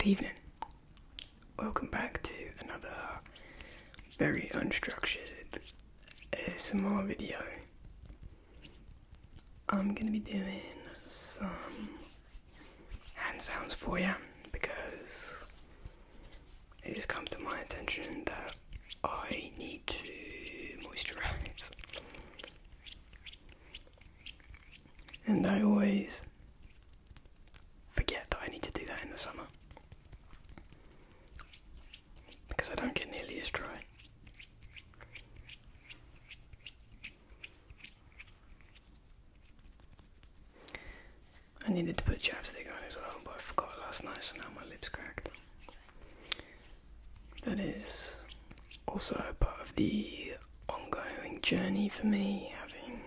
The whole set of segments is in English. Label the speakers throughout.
Speaker 1: Good evening. Welcome back to another very unstructured ASMR video. I'm going to be doing some hand sounds for you because it has come to my attention that I need to moisturize. And I always forget that I need to do that in the summer because I don't get nearly as dry. I needed to put chapstick on as well, but I forgot last night, so now my lips cracked. That is also part of the ongoing journey for me, having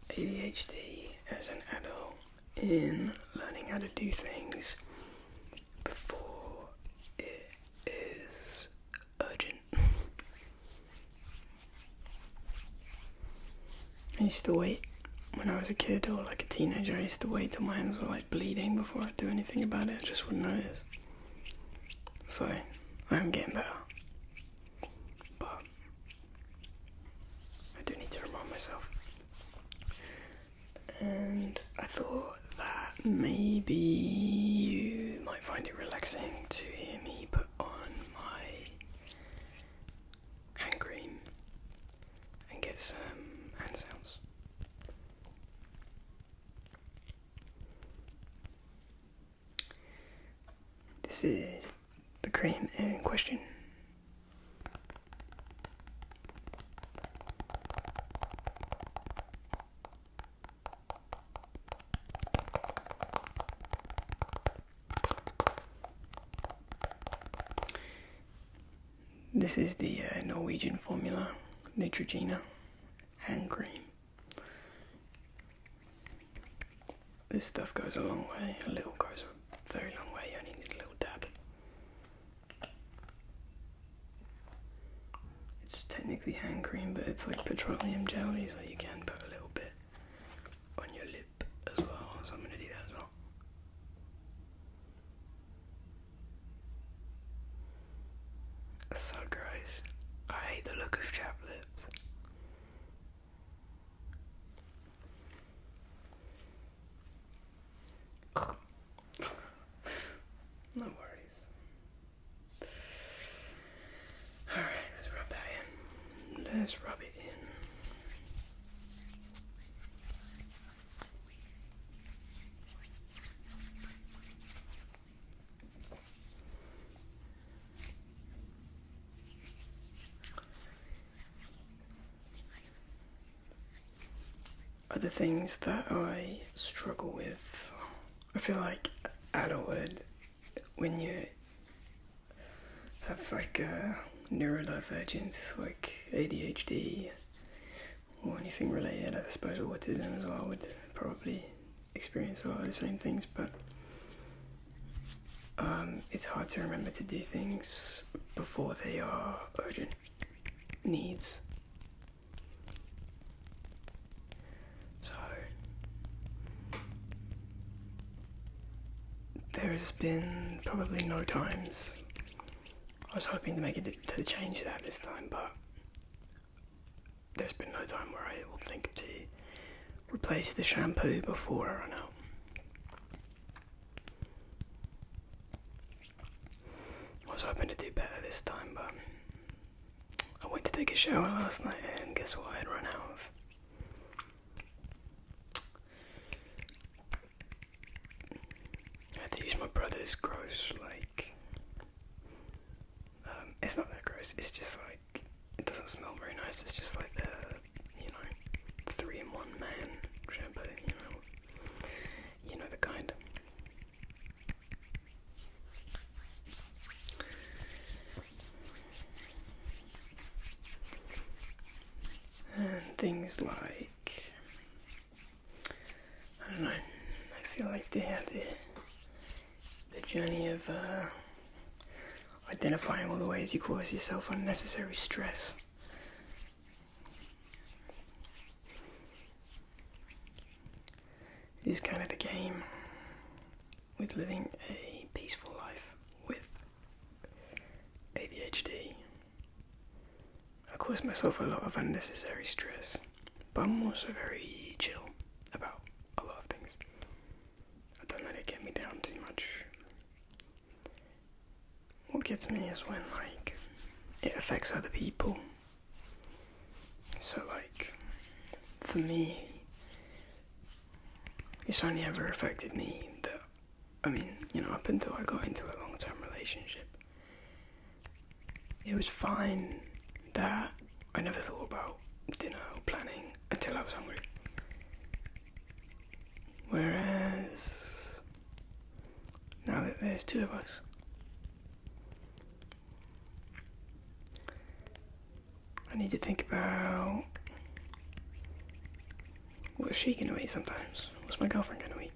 Speaker 1: ADHD as an adult, in learning how to do things before it is urgent. I used to wait when I was a kid or like a teenager. I used to wait till my hands were like bleeding before I'd do anything about it. I just wouldn't notice. So I'm getting better, but I do need to remind myself. And I thought that maybe you might find it relaxing to hear me put on my hand cream and get some hand sounds. This is the cream in question. This is the Norwegian formula, Neutrogena hand cream. This stuff goes a long way. A little goes a very long way. You only need a little dab. It's technically hand cream, but it's like petroleum jelly, so you can put a little bit on your lip as well. So I'm going to do that as well. So gross. I hate the look of chapped lips. No worries. Alright, let's rub that in. Let's rub it in. Other things that I struggle with, I feel like adulthood, when you have like neurodivergence like ADHD or anything related, I suppose autism as well, would probably experience a lot of the same things, but it's hard to remember to do things before they are urgent needs. So there's been probably no times. I was hoping to make it to change that this time, but there's been no time where I will think to replace the shampoo before I run out. I was hoping to do better this time, but I went to take a shower last night and guess what I had run out of? I had to use my brother's gross, like, it's not that gross, it's just like, it doesn't smell very nice, it's just like the, 3-in-1 man shampoo, you know the kind. And things like, I don't know, I feel like the journey of identifying all the ways you cause yourself unnecessary stress is kind of the game with living a peaceful life with ADHD. I cause myself a lot of unnecessary stress, but I'm also very chill about a lot of things. I don't let it get me down too much. What gets me is when, like, it affects other people. So, like, for me, it's only ever affected me that, up until I got into a long-term relationship, it was fine that I never thought about dinner or planning until I was hungry. Whereas, now that there's two of us, I need to think about what's she gonna eat sometimes? What's my girlfriend gonna eat?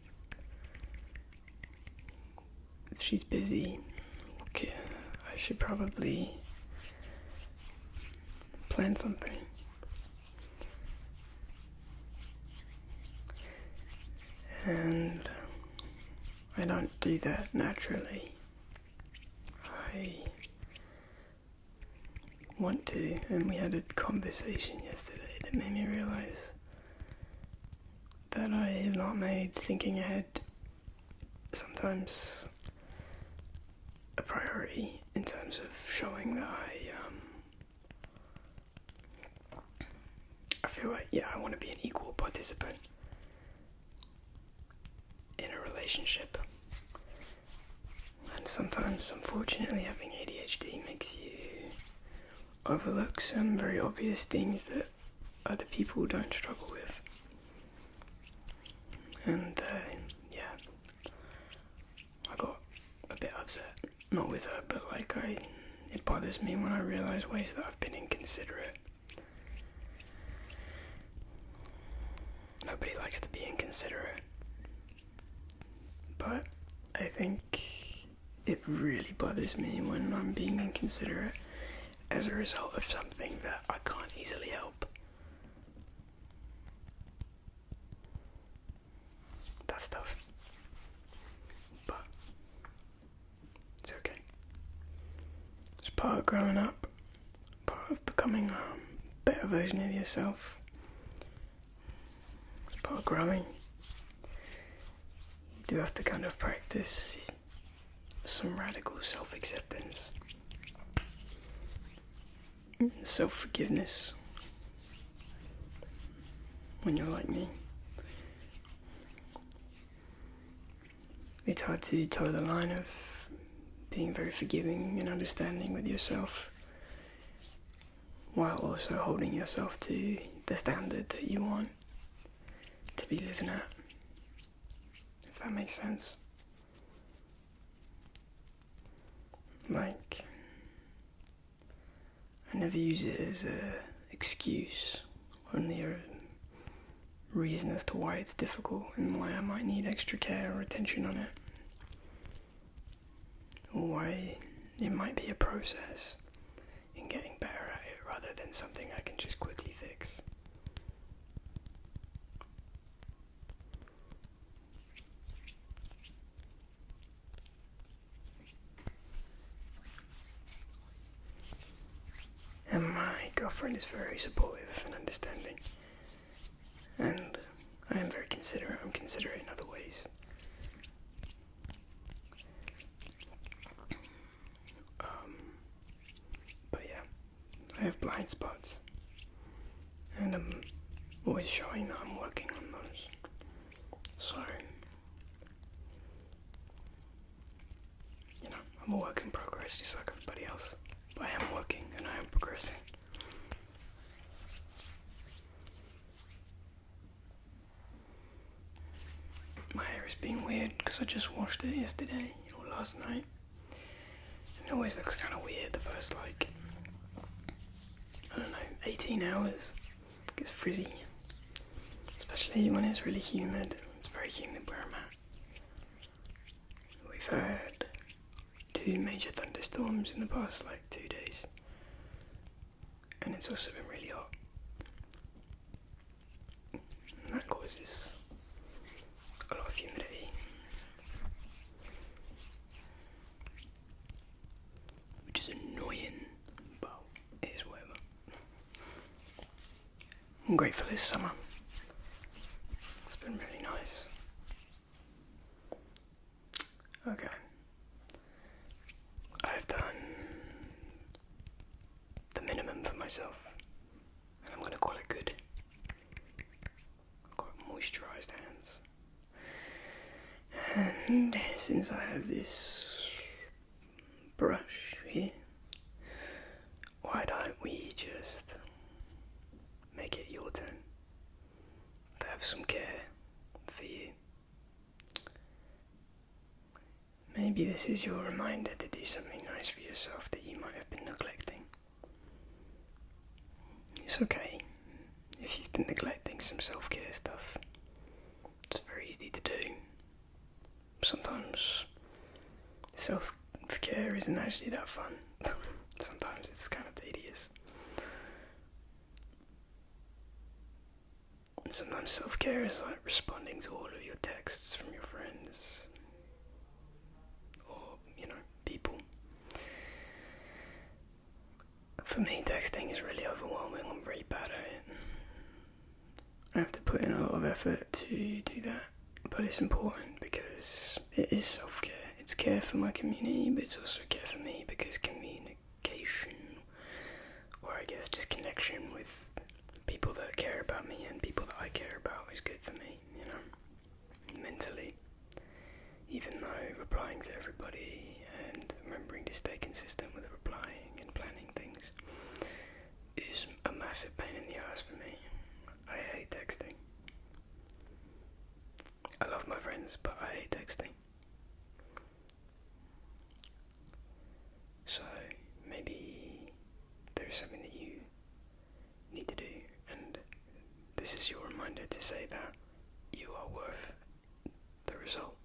Speaker 1: If she's busy, okay, I should probably plan something. And I don't do that naturally. I want to, and we had a conversation yesterday that made me realize that I have not made thinking ahead sometimes a priority in terms of showing that I feel like, I want to be an equal participant in a relationship. And sometimes, unfortunately, having ADHD makes you overlook some very obvious things that other people don't struggle with. And I got a bit upset, not with her, but it bothers me when I realise ways that I've been inconsiderate. Nobody likes to be inconsiderate, but I think it really bothers me when I'm being inconsiderate as a result of something that I can't easily help. That's tough, but it's okay. It's part of growing up, part of becoming a better version of yourself. It's part of growing. You do have to kind of practice some radical self-acceptance, self-forgiveness when you're like me. It's hard to toe the line of being very forgiving and understanding with yourself while also holding yourself to the standard that you want to be living at, if that makes sense. Like, I never use it as an excuse, only a reason as to why it's difficult and why I might need extra care or attention on it, or why it might be a process in getting better at it rather than something I can just quickly fix. And my girlfriend is very supportive and understanding, and I am very considerate. I'm considerate in other ways. But yeah, I have blind spots, and I'm always showing that I'm working on those. So, I'm a work in progress just like everybody else. But I am working and I am progressing. My hair is being weird because I just washed it yesterday or last night. And it always looks kind of weird the first 18 hours. It gets frizzy. Especially when it's really humid. It's very humid where I'm at. We've had 2 major thunderstorms in the past 2 days. And it's also been really hot. And that causes a lot of humidity. I'm grateful this summer. It's been really nice. Okay. I've done the minimum for myself, and I'm gonna call it good. I've got moisturised hands. And since I have this brush here, why don't we just make it your turn to have some care for you? Maybe this is your reminder to do something nice for yourself that you might have been neglecting. It's okay if you've been neglecting some self-care stuff. It's very easy to do. Sometimes self-care isn't actually that fun. Sometimes it's kind of tedious. And sometimes self-care is like responding to all of your texts from your friends. Or, people. For me, texting is really overwhelming. I'm really bad at it. I have to put in a lot of effort to do that. But it's important because it is self-care. It's care for my community, but it's also care for me because communication, or I guess just connection with people that care about me and people that I care about is good for me, mentally. Even though replying to everybody and remembering to stay consistent with replying and planning things is a massive pain in the ass for me. I hate texting. I love my friends, but I hate texting. So maybe there's something that you need to do, and this is your reminder to say that you are worth the result.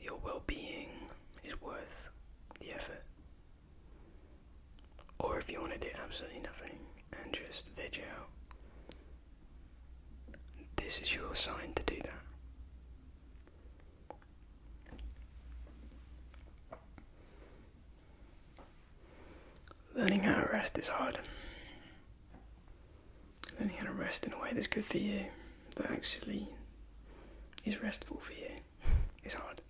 Speaker 1: Your well-being is worth the effort. Or if you want to do absolutely nothing and just veg out, this is your sign to do that. Learning how to rest is hard. Learning how to rest in a way that's good for you, that actually is restful for you, is hard.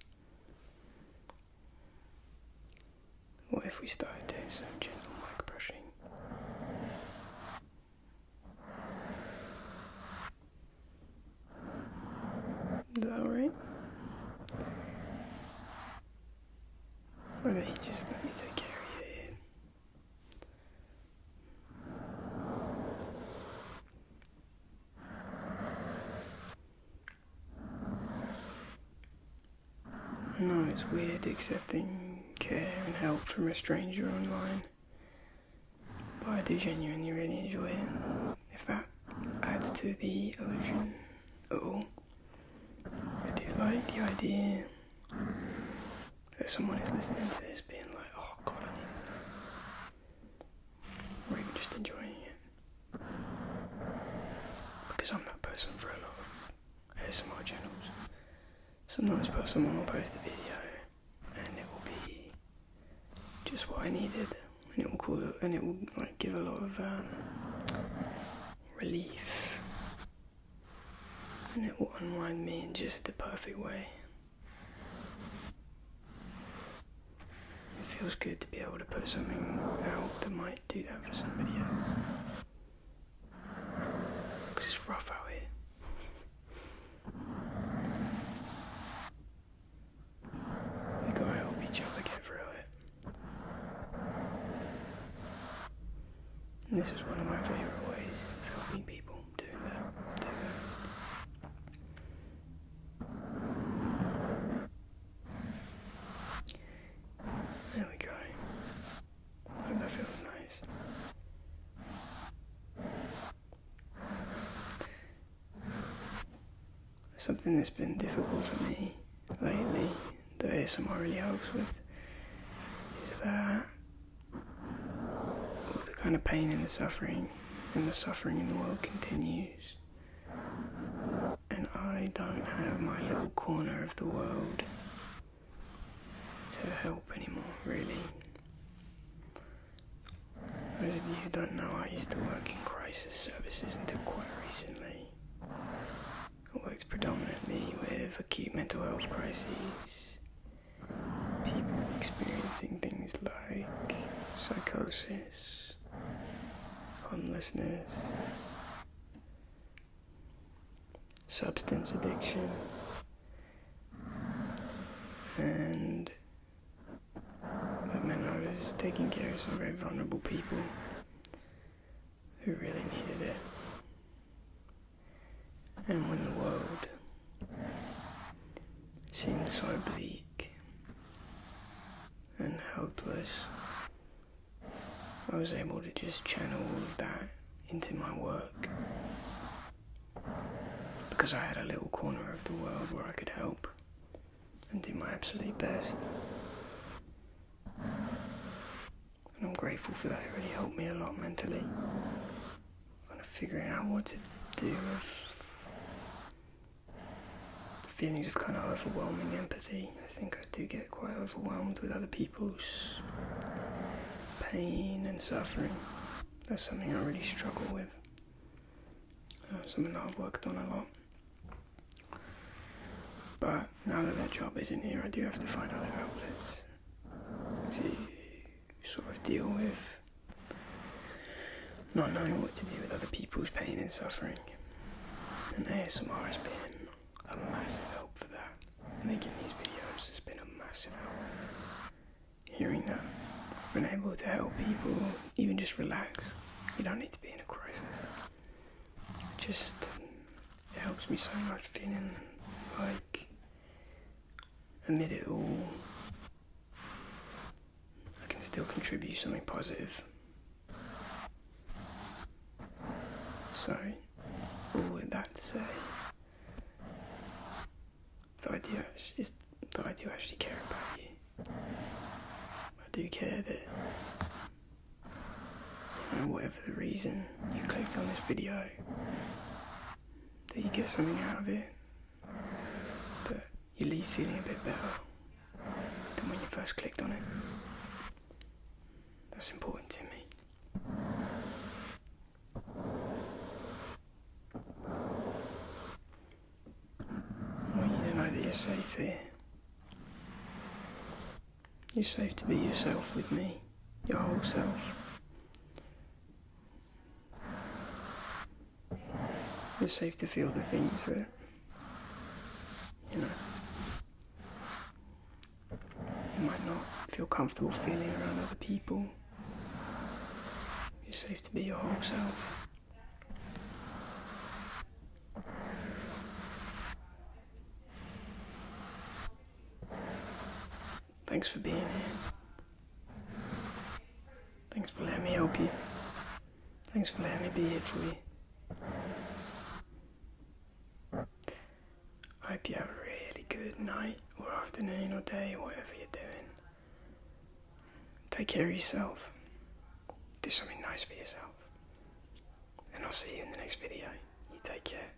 Speaker 1: What if we started doing some gentle mic brushing? Is that alright? Why don't you just let me take care of you here? I know it's weird accepting care and help from a stranger online, but I do genuinely really enjoy it. If that adds to the illusion at all, I do like the idea that someone is listening to this being like, oh god, I need that. Or even just enjoying it. Because I'm that person for a lot of ASMR channels. Sometimes someone will post a video and it will be just what I needed, and it will like give a lot of relief, and it will unwind me in just the perfect way. It feels good to be able to put something out that might do that for somebody else, because it's rough out here. We gotta help each other get through it. And this is one of my favourite ways of helping people doing that. There we go. I hope that feels nice. Something that's been difficult for me lately, that ASMR really helps with, is that all the kind of pain and the suffering in the world continues, and I don't have my little corner of the world to help anymore, really. Those of you who don't know, I used to work in crisis crisis services until quite recently. I worked predominantly with acute mental health crises, people experiencing things like psychosis, homelessness, substance addiction, and that meant I was taking care of some very vulnerable people who really needed it. And when the world seemed so bleak and hopeless, I was able to just channel all of that into my work, because I had a little corner of the world where I could help and do my absolute best. And I'm grateful for that. It really helped me a lot mentally, kind of figuring out what to do with feelings of kind of overwhelming empathy. I think I do get quite overwhelmed with other people's pain and suffering. That's something I really struggle with. Something that I've worked on a lot. But now that job isn't here, I do have to find other outlets to sort of deal with not knowing what to do with other people's pain and suffering. And ASMR has been a massive help for that. Making these videos has been a massive help. Hearing that I've been able to help people even just relax. You don't need to be in a crisis. It helps me so much, feeling like amid it all I can still contribute something positive. So, all with that to say, that I do actually care about you. I do care that, whatever the reason you clicked on this video, that you get something out of it, that you leave feeling a bit better than when you first clicked on it. That's important to me. I want you to know that you're safe here. You're safe to be yourself with me, your whole self. You're safe to feel the things that, you might not feel comfortable feeling around other people. You're safe to be your whole self. Thanks for being here. Thanks for letting me help you. Thanks for letting me be here for you. I hope you have a really good night or afternoon or day or whatever you're doing. Take care of yourself. Do something nice for yourself. And I'll see you in the next video. You take care.